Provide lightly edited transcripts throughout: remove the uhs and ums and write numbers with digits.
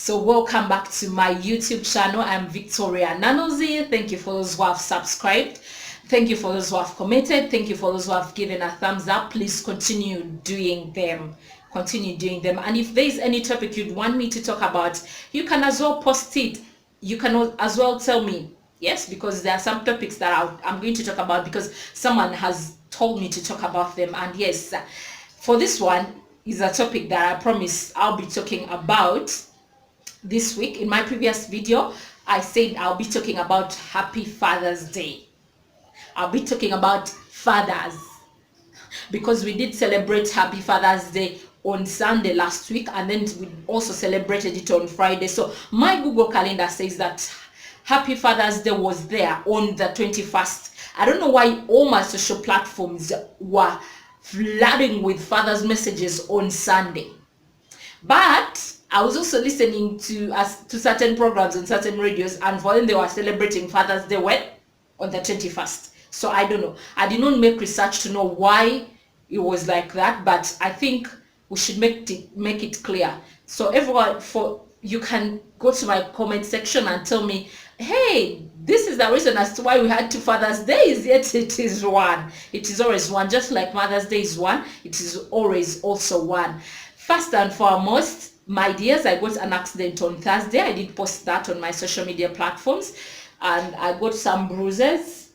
So welcome back to my YouTube channel. I'm Victoria Nanozi. Thank you for those who have subscribed. Thank you for those who have commented. Thank you for those who have given a thumbs up. Please continue doing them. Continue doing them. And if there is any topic you'd want me to talk about, you can as well post it. You can as well tell me. Yes, because there are some topics that I'm going to talk about because someone has told me to talk about them. And yes, for this one is a topic that I promise I'll be talking about this week. In my previous video, I said I'll be talking about Happy Father's Day. I'll be talking about fathers because we did celebrate Happy Father's Day on Sunday last week, and then we also celebrated it on Friday. So my Google Calendar says that Happy Father's Day was there on the 21st. I don't know why all my social platforms were flooding with fathers' messages on Sunday, but I was also listening to certain programs on certain radios, and for them they were celebrating Father's Day when? On the 21st. So I don't know. I did not make research to know why it was like that, but I think we should make it clear. So everyone, you can go to my comment section and tell me, hey, this is the reason as to why we had two Father's Days, yet it is one. It is always one. Just like Mother's Day is one, it is always also one. First and foremost, my dears, I got an accident on Thursday. I did post that on my social media platforms, and I got some bruises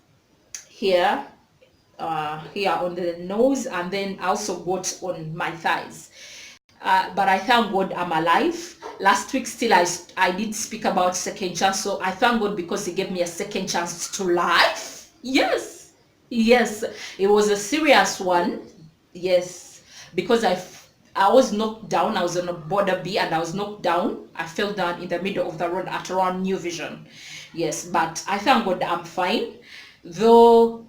here on the nose, and then I also got on my thighs. But I thank God I'm alive. Last week still I did speak about second chance, so I thank God because He gave me a second chance to life. Yes, it was a serious one. Yes, because I was knocked down. I was on a border B and I was knocked down. I fell down in the middle of the road at around New Vision. Yes, but I thank God I'm fine. Though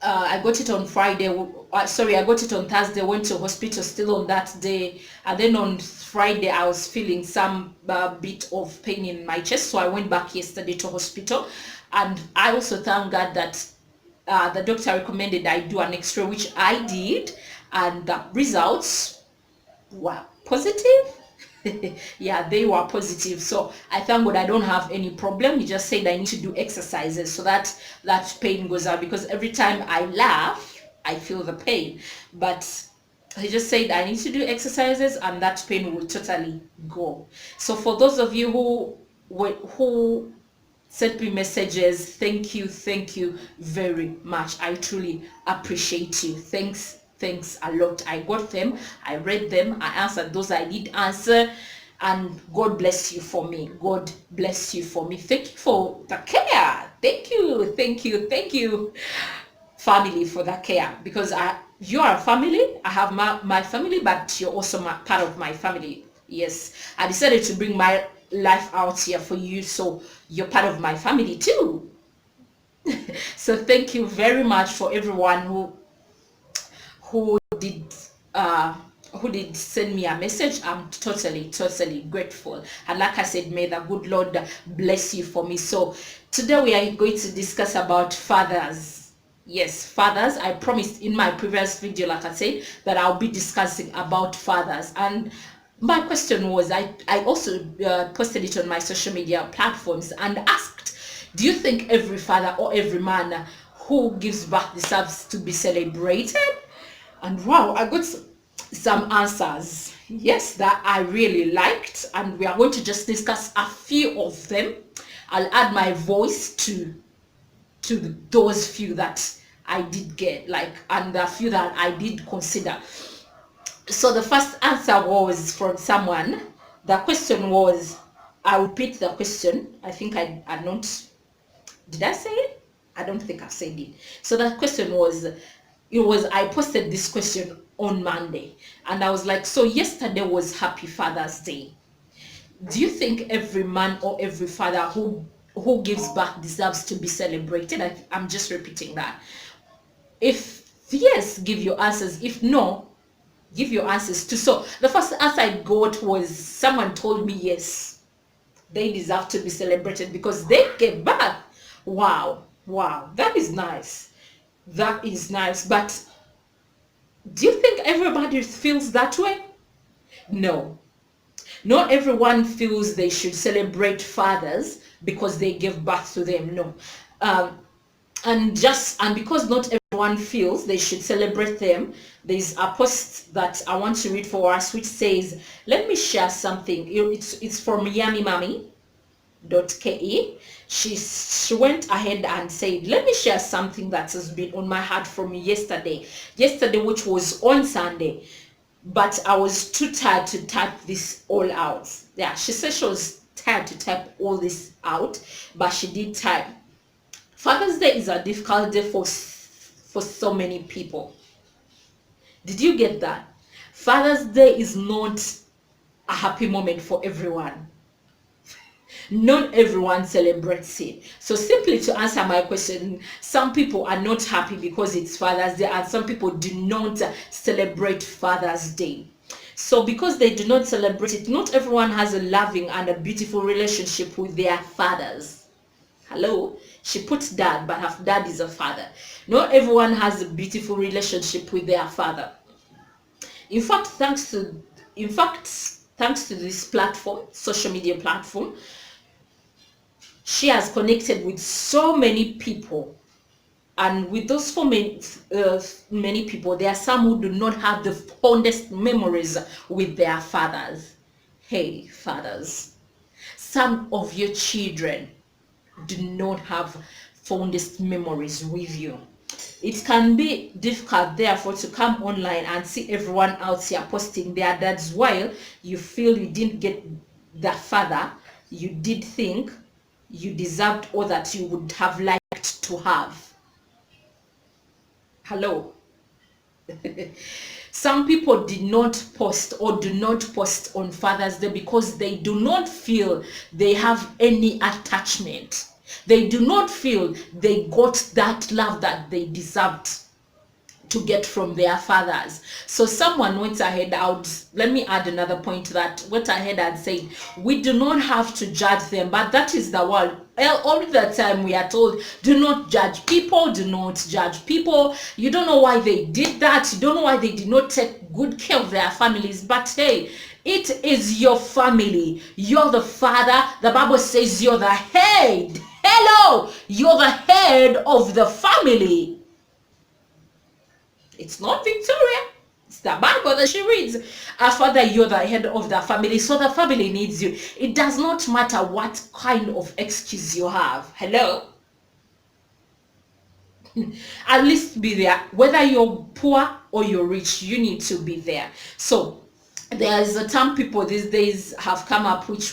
I got it on Friday. I got it on Thursday. Went to hospital still on that day, and then on Friday I was feeling some bit of pain in my chest. So I went back yesterday to hospital, and I also thank God that the doctor recommended I do an X-ray, which I did, and the results were positive. Yeah, they were positive. So I thank God I don't have any problem. He just said I need to do exercises so that pain goes out, because every time I laugh I feel the pain, but he just said I need to do exercises and that pain will totally go. So for those of you who sent me messages, thank you very much. I truly appreciate you. Thanks a lot. I got them, I read them, I answered those I did answer, and God bless you for me. God bless you for me. Thank you for the care. Thank you family for the care, because you are a family. I have my family, but you're also part of my family. Yes, I decided to bring my life out here for you, so you're part of my family too. So thank you very much for everyone who did send me a message. I'm totally grateful, and like I said, may the good Lord bless you for me. So today we are going to discuss about fathers. Yes, fathers. I promised in my previous video, like I said, that I'll be discussing about fathers, and my question was, I also posted it on my social media platforms and asked, do you think every father or every man who gives birth deserves to be celebrated? And wow, I got some answers, yes, that I really liked, and we are going to just discuss a few of them. I'll add my voice to those few that I did get, and the few that I did consider. So the first answer was from someone. The question was, I'll repeat the question. I think I not, did I say it? I don't think I said it. So the question was, I posted this question on Monday, and I was like, so yesterday was Happy Father's Day. Do you think every man or every father who gives birth deserves to be celebrated? I'm just repeating that. If yes, give your answers. If no, give your answers too. So the first answer I got was, someone told me yes, they deserve to be celebrated because they gave birth. Wow, that is nice. That is nice. But do you think everybody feels that way? No. Not everyone feels they should celebrate fathers because they gave birth to them. No. And because not everyone feels they should celebrate them, there's a post that I want to read for us which says, let me share something. It's from yammymami.ke. She went ahead and said, let me share something that has been on my heart from yesterday, which was on Sunday, but I was too tired to type this all out. Yeah, she said she was tired to type all this out, but she did type. Father's Day is a difficult day for so many people. Did you get that? Father's Day is not a happy moment for everyone. Not everyone celebrates it. So simply to answer my question, some people are not happy because it's Father's Day, and some people do not celebrate Father's Day. So because they do not celebrate it, not everyone has a loving and a beautiful relationship with their fathers. Hello? She puts dad, but her dad is a father. Not everyone has a beautiful relationship with their father. In fact, thanks to this platform, social media platform, she has connected with so many people, and with those many people, there are some who do not have the fondest memories with their fathers. Hey, fathers, some of your children do not have fondest memories with you. It can be difficult, therefore, to come online and see everyone else here posting their dads while you feel you didn't get the father you did think you deserved or that you would have liked to have. Hello? Some people did not post or do not post on Father's Day because they do not feel they have any attachment. They do not feel they got that love that they deserved to get from their fathers. So someone went ahead, let me add another point to that, went ahead and said, we do not have to judge them, but that is the world. All the time we are told, do not judge people, do not judge people. You don't know why they did that. You don't know why they did not take good care of their families. But hey, it is your family. You're the father. The Bible says you're the head. Hello, you're the head of the family. It's not Victoria. It's the Bible that she reads. Father, you're the head of the family, so the family needs you. It does not matter what kind of excuse you have. Hello? At least be there. Whether you're poor or you're rich, you need to be there. So there is a term people these days have come up with,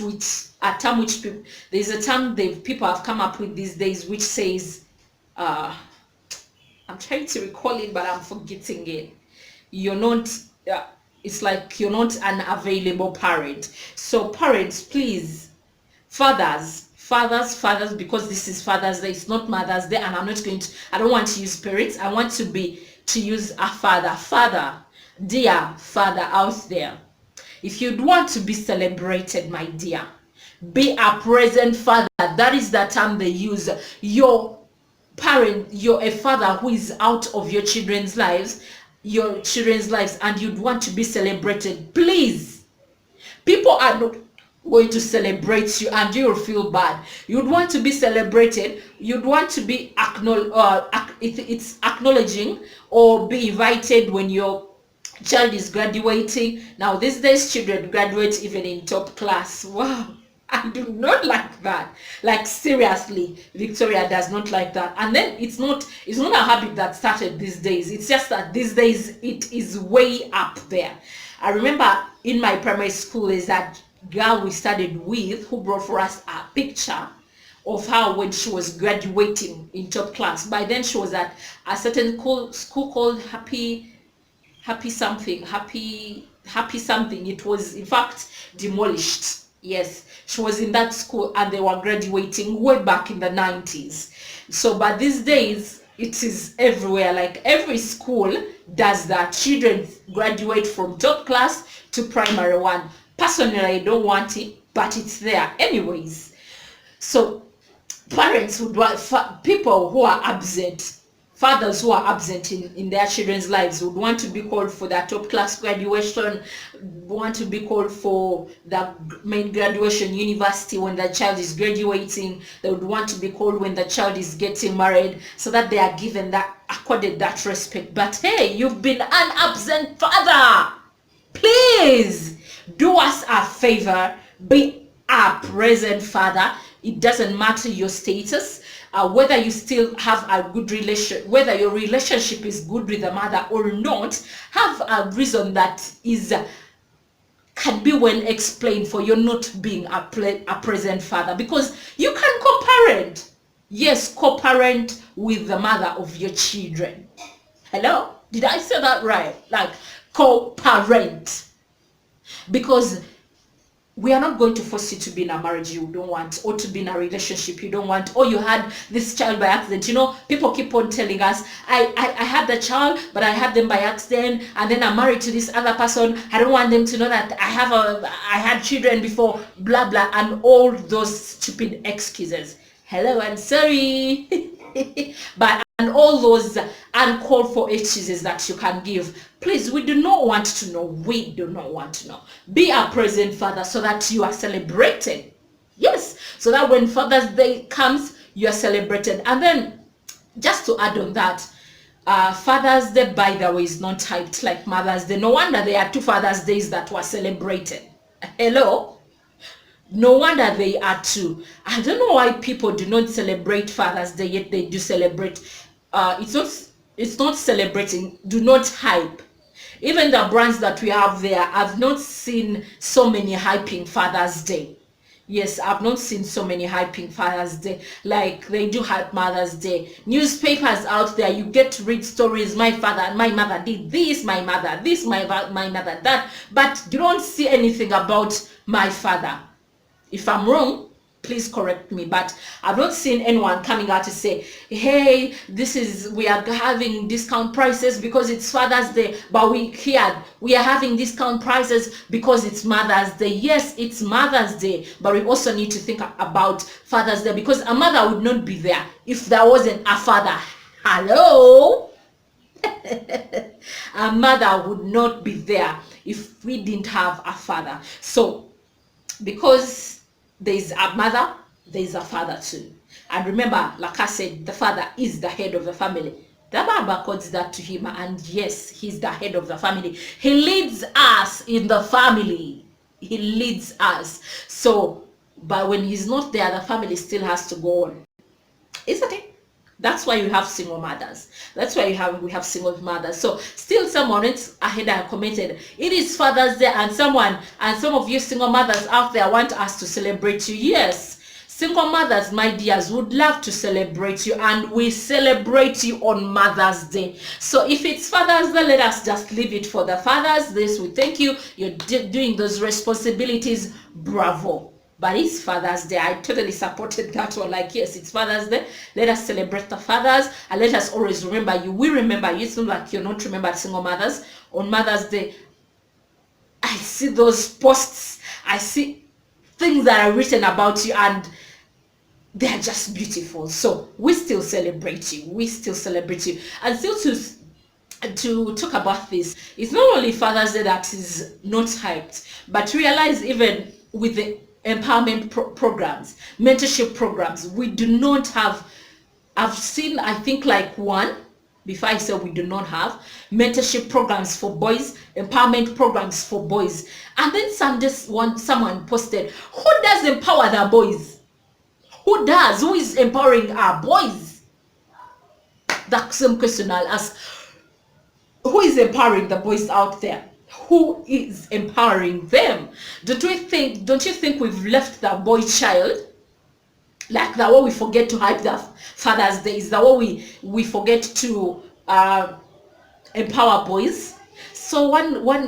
there's a term people have come up with these days which says, I'm trying to recall it, but I'm forgetting it. You're not, it's like you're not an available parent. So parents, please, fathers, because this is Father's Day, it's not Mother's Day, and I don't want to use parents. I want to use a father. Father, dear father out there, if you'd want to be celebrated, my dear, be a present father. That is the term they use. Your parent, you're a father who is out of your children's lives, and you'd want to be celebrated. Please, people are not going to celebrate you and you'll feel bad. You'd want to be celebrated. You'd want to be it's acknowledging or be invited when your child is graduating. Now these days children graduate even in top class. Wow, I do not like that. Like seriously, Victoria does not like that. And then it's not a habit that started these days. It's just that these days it is way up there. I remember in my primary school is that girl we studied with who brought for us a picture of her when she was graduating in top class. By then she was at a certain school called Happy something. It was in fact demolished. Yes, she was in that school and they were graduating way back in the 90s. So but these days it is everywhere. Like every school does that. Children graduate from top class to primary one. Personally, I don't want it, but it's there anyways. So parents would want people who are absent, fathers who are absent in their children's lives would want to be called for their top class graduation, want to be called for the main graduation university when the child is graduating. They would want to be called when the child is getting married, so that they are given that, accorded that respect. But hey, you've been an absent father. Please do us a favor, be a present father. It doesn't matter your status. Whether you still have a good whether your relationship is good with the mother or not, have a reason that is can be well explained for you not being a present father, because you can co-parent. Yes, co-parent with the mother of your children. Hello? Did I say that right? Like, co-parent. Because we are not going to force you to be in a marriage you don't want, or to be in a relationship you don't want, or you had this child by accident. You know, people keep on telling us, I had the child, but I had them by accident, and then I'm married to this other person. I don't want them to know that I had children before, blah blah, and all those stupid excuses. Hello, I'm sorry. But and all those uncalled for excuses that you can give, please, we do not want to know. We do not want to know. Be a present father, so that you are celebrated. Yes, so that when Father's Day comes, you are celebrated. And then, just to add on that, Father's Day, by the way, is not typed like Mother's Day. No wonder there are two Father's Days that were celebrated. Hello? No wonder they are two. I don't know why people do not celebrate Father's Day, yet they do celebrate. It's not celebrating. Do not hype. Even the brands that we have there, I've not seen so many hyping Father's Day. Yes, I've not seen so many hyping Father's Day like they do hype Mother's Day. Newspapers out there, you get to read stories. My father and my mother did this, my mother this, my mother that. But you don't see anything about my father. If I'm wrong, please correct me, but I've not seen anyone coming out to say, hey, we are having discount prices because it's Father's Day, but we are having discount prices because it's Mother's Day. Yes, it's Mother's Day, but we also need to think about Father's Day, because a mother would not be there if there wasn't a father. Hello? A mother would not be there if we didn't have a father. So, because there's a mother, there's a father too. And remember, like I said, the father is the head of the family. The Bible calls that to him, and yes, he's the head of the family. He leads us in the family. He leads us. So, but when he's not there, the family still has to go on. Isn't it? That's why you have single mothers. That's why we have single mothers. So still someone ahead and commented, it is Father's Day, and some of you single mothers out there want us to celebrate you. Yes, single mothers, my dears, would love to celebrate you, and we celebrate you on Mother's Day. So if it's Father's Day, let us just leave it for the fathers. This, we thank you. You're doing those responsibilities. Bravo. But it's Father's Day. I totally supported that one. Like, yes, it's Father's Day. Let us celebrate the fathers, and let us always remember you. We remember you. It's not like you're not remembered single mothers. On Mother's Day, I see those posts. I see things that are written about you, and they're just beautiful. So we still celebrate you. We still celebrate you. And still to talk about this, it's not only Father's Day that is not hyped, but realize even with the empowerment programs, mentorship programs, we do not have. I've seen, I think, like one, before I said we do not have mentorship programs for boys, empowerment programs for boys. And then someone posted, who does empower the boys? Who does? Who is empowering our boys? That same question I'll ask. Who is empowering the boys out there? Who is empowering them? Don't you think we've left the boy child? Like the way we forget to hype the Father's Day, is the way we forget to empower boys. So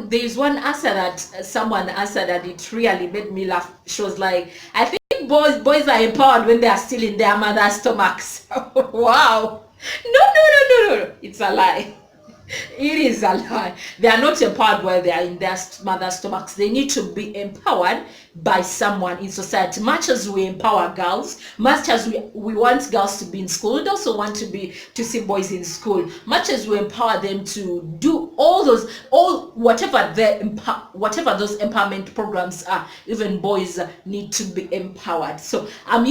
there's one answer that someone answered, and it really made me laugh. She was like, I think boys are empowered when they are still in their mother's stomachs. Wow. No. It's a lie. It is a lie. They are not empowered while they are in their mother's stomachs. They need to be empowered by someone in society. Much as we empower girls, much as we want girls to be in school, we also want to see boys in school. Much as we empower them to do whatever those empowerment programs are, even boys need to be empowered. So I'm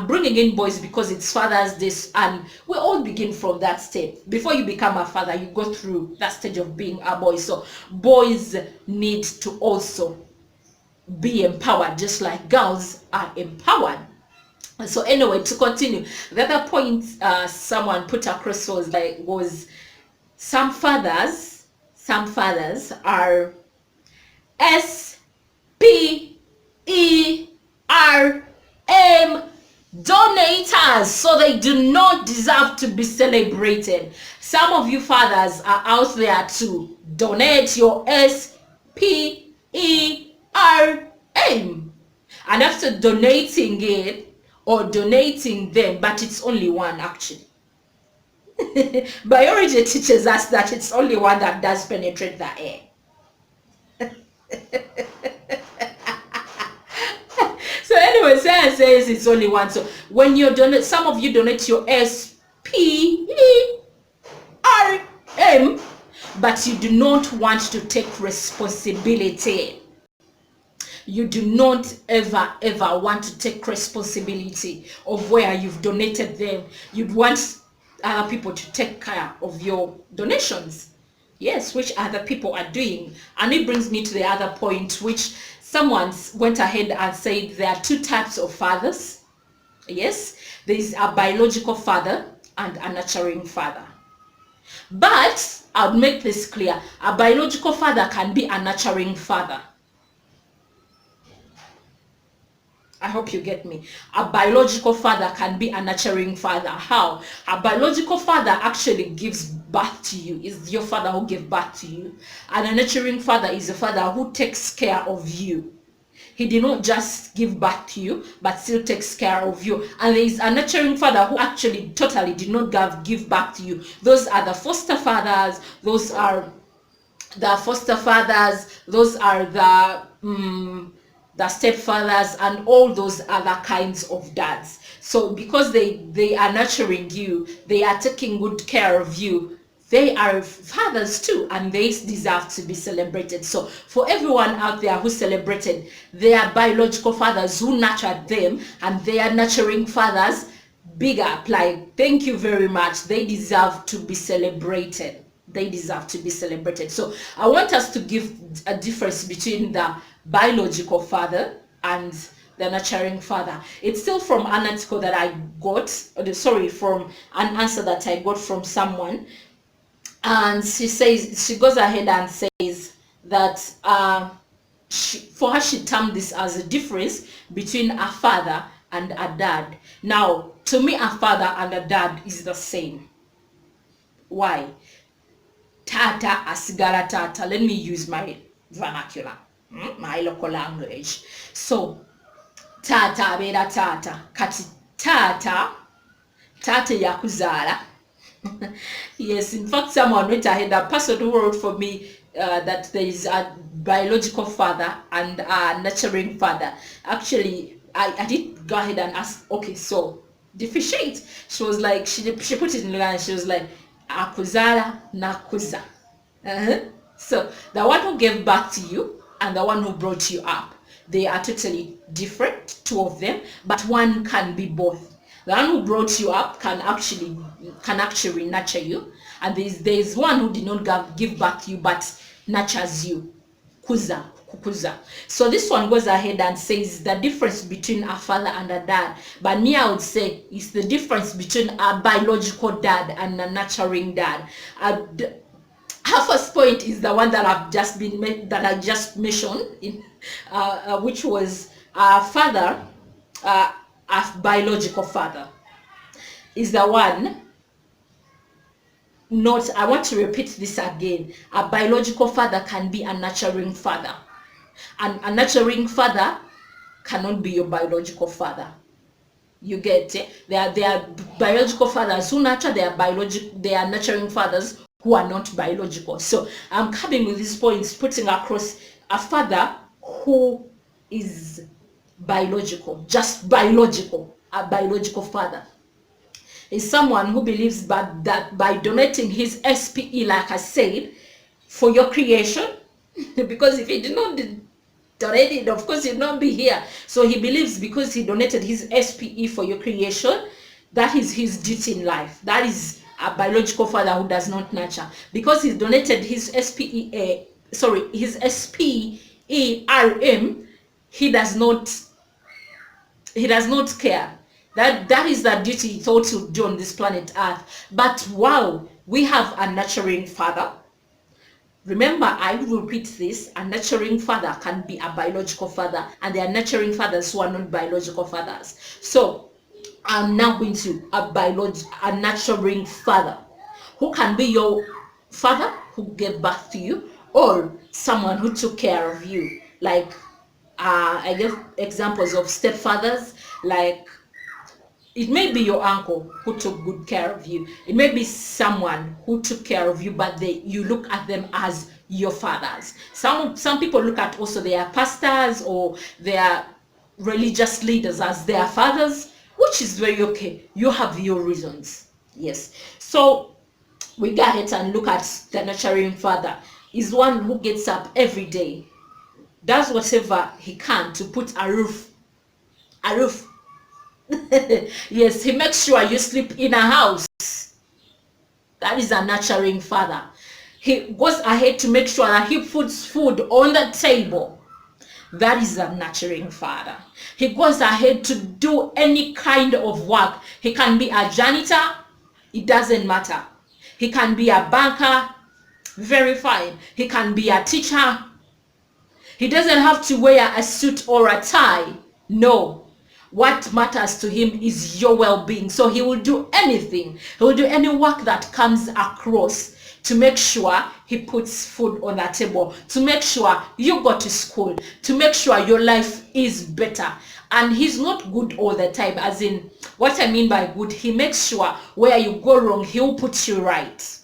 bringing in boys because it's Father's Day, and we all begin from that step. Before you become a father, you go through that stage of being a boy. So boys need to also be empowered just like girls are empowered. So anyway, to continue, the other point someone put across was some fathers are SPERM donators, so they do not deserve to be celebrated. Some of you fathers are out there to donate your SPERM, and after donating it or donating them, but it's only one actually. Biology teaches us that it's only one that does penetrate the air. So anyway, science says it's only one. So when you donate, some of you donate your SPERM, but you do not want to take responsibility. You do not ever want to take responsibility of where you've donated them. You'd want other people to take care of your donations. Yes, which other people are doing. And it brings me to the other point, which someone went ahead and said there are two types of fathers. Yes, there is a biological father and a nurturing father. But I'll make this clear. A biological father can be a nurturing father. I hope you get me. A biological father can be a nurturing father. How? A biological father actually gives birth to you. Is your father who gave birth to you. And a nurturing father is a father who takes care of you. He did not just give birth to you, but still takes care of you. And there is a nurturing father who actually totally did not give birth to you. Those are the foster fathers. Those are the foster fathers. Those are the stepfathers and all those other kinds of dads. So because they are nurturing you, they are taking good care of you, they are fathers too, and they deserve to be celebrated. So for everyone out there who celebrated their biological fathers who nurtured them and their nurturing fathers, big up, like, thank you very much. They deserve to be celebrated. They deserve to be celebrated. So I want us to give a difference between the biological father and the nurturing father. It's still from an article that I got, from an answer that I got from someone. And she goes ahead and says that for her, she termed this as a difference between a father and a dad. Now, to me, a father and a dad is the same. Why? Tata asigara tata. Let me use my vernacular, my local language. So, tata bera tata. Kati tata yakuzala. Yes, in fact, someone went ahead, a person who wrote for me that there is a biological father and a nurturing father. Actually, I did go ahead and ask, okay, so differentiate. She was like, she put it in line, she was like, akuzala nakuza. So the one who gave birth to you and the one who brought you up, they are totally different, two of them, but one can be both. The one who brought you up can actually nurture you, and there's one who did not give birth to you but nurtures you. Kuza. So this one goes ahead and says the difference between a father and a dad. But me, I would say it's the difference between a biological dad and a nurturing dad. Her first point is the one that I just mentioned, in which was a father. A biological father is the one, I want to repeat this again. A biological father can be a nurturing father, and a nurturing father cannot be your biological father. You get it? There are biological fathers who nurture, they are nurturing fathers who are not biological. So I'm coming with these points, putting across a father who is biological, just biological. A biological father is someone who believes that by donating his SPE, like I said, for your creation, because if he did not donate it, of course he'd not be here. So he believes because he donated his SPE for your creation, that is his duty in life. That is a biological father who does not nurture. Because he's donated his his SPERM, he does not care. That is the duty he thought he would do on this planet Earth. But wow, we have a nurturing father. Remember, I will repeat this, a nurturing father can be a biological father, and there are nurturing fathers who are not biological fathers. So I'm now going to a nurturing father who can be your father who gave birth to you, or someone who took care of you. Like I give examples of stepfathers, like it may be your uncle who took good care of you. It may be someone who took care of you, but you look at them as your fathers. Some people look at also their pastors or their religious leaders as their fathers, which is very okay. You have your reasons. Yes. So we go ahead and look at the nurturing father. Is one who gets up every day, does whatever he can to put a roof. Yes, he makes sure you sleep in a house. That is a nurturing father. He goes ahead to make sure that he puts food on the table. That is a nurturing father. He goes ahead to do any kind of work. He can be a janitor, it doesn't matter. He can be a banker, very fine. He can be a teacher. He doesn't have to wear a suit or a tie. No. What matters to him is your well-being. So he will do anything. He will do any work that comes across to make sure he puts food on the table, to make sure you go to school, to make sure your life is better. And he's not good all the time, as in, what I mean by good, he makes sure where you go wrong, he'll put you right.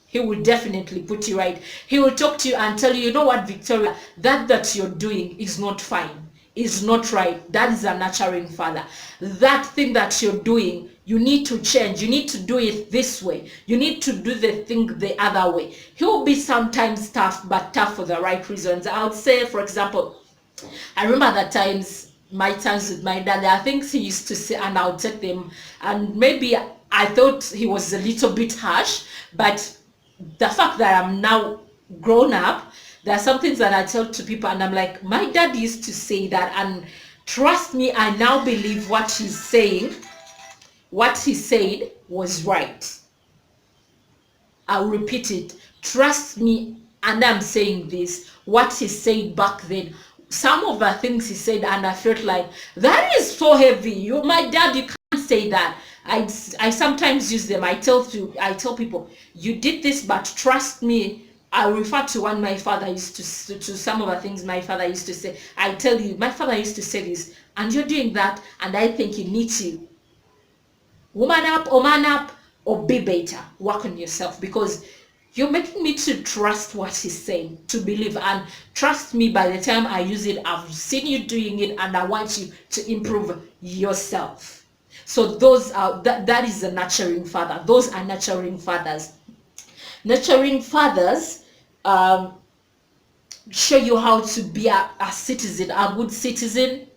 He will definitely put you right. He will talk to you and tell you, you know what, Victoria, that you're doing is not fine, is not right. That is a nurturing father. That thing that you're doing, you need to change. You need to do it this way. You need to do the thing the other way. He will be sometimes tough, but tough for the right reasons. I would say, for example, I remember the times, my times with my dad, there are things he used to say and I'll take them, and maybe I thought he was a little bit harsh, but the fact that I'm now grown up, there are some things that I tell to people and I'm like, my dad used to say that, and trust me, I now believe what he's saying, what he said was right. I'll repeat it. Trust me, and I'm saying this, what he said back then, some of the things he said, and I felt like, that is so heavy. You're my dad, you can't say that. I sometimes use them. I tell people, you did this, but trust me, I refer to one my father used to some of the things my father used to say. I tell you, my father used to say this, and you're doing that, and I think you need to woman up or man up or be better. Work on yourself, because you're making me to trust what he's saying, to believe, and trust me, by the time I use it, I've seen you doing it, and I want you to improve yourself. So those are that is a nurturing father. Those are nurturing fathers. Nurturing fathers show you how to be a citizen, a good citizen.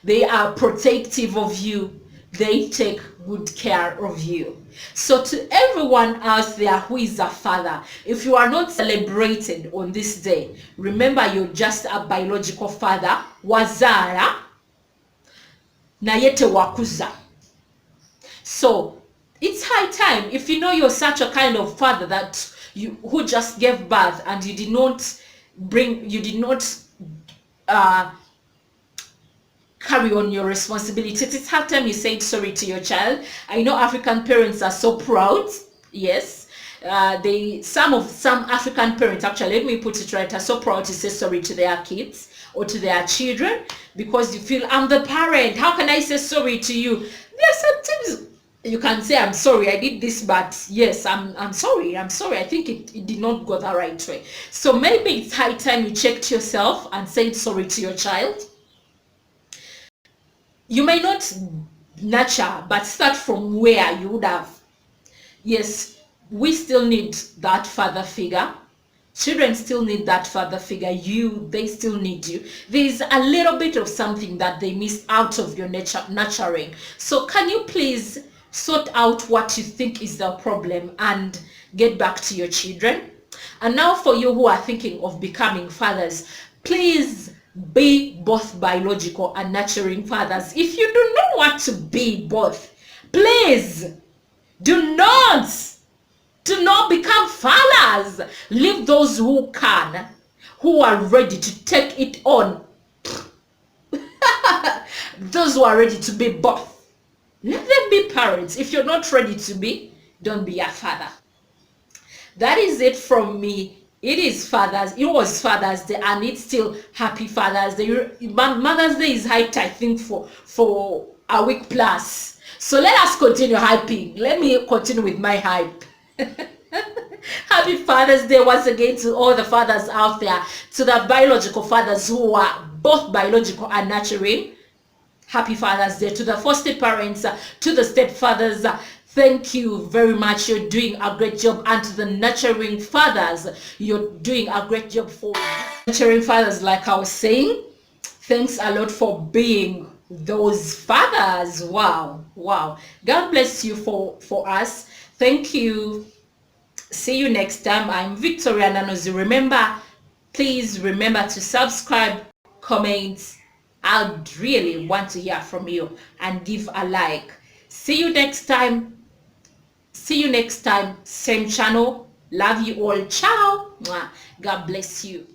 They are protective of you. They take good care of you. So to everyone out there who is a father, if you are not celebrated on this day, remember you're just a biological father. Wazara na yete wakuza. So it's high time, if you know you're such a kind of father that who just gave birth and you did not carry on your responsibility, it's high time you said sorry to your child. I know African parents are so proud. Yes, some African parents, actually, let me put it right, are so proud to say sorry to their kids or to their children, because you feel, I'm the parent, how can I say sorry to you? There are sometimes you can say, I'm sorry, I did this, but yes, I'm sorry, I think it did not go the right way. So maybe it's high time you checked yourself and said sorry to your child. You may not nurture, but start from where you would have. Yes, we still need that father figure. Children still need that father figure. They still need you. There's a little bit of something that they miss out of your nurturing. So can you please sort out what you think is the problem and get back to your children? And now for you who are thinking of becoming fathers, please be both biological and nurturing fathers. If you do not want to be both, please do not become fathers. Leave those who can, who are ready to take it on. Those who are ready to be both. Let them be parents. If you're not ready to be, don't be a father. That is it from me. It is Father's. It was Father's Day, and it's still Happy Father's Day. Mother's Day is hyped, I think, for a week plus. So let us continue hyping. Let me continue with my hype. Happy Father's Day once again to all the fathers out there, to the biological fathers who are both biological and nurturing. Happy Father's Day to the foster parents, to the stepfathers. Thank you very much. You're doing a great job. And to the nurturing fathers, you're doing a great job for nurturing fathers. Like I was saying, thanks a lot for being those fathers. Wow. God bless you for us. Thank you. See you next time. I'm Victoria Nanozie. Please remember to subscribe, comment. I'd really want to hear from you, and give a like. See you next time. Same channel. Love you all. Ciao. God bless you.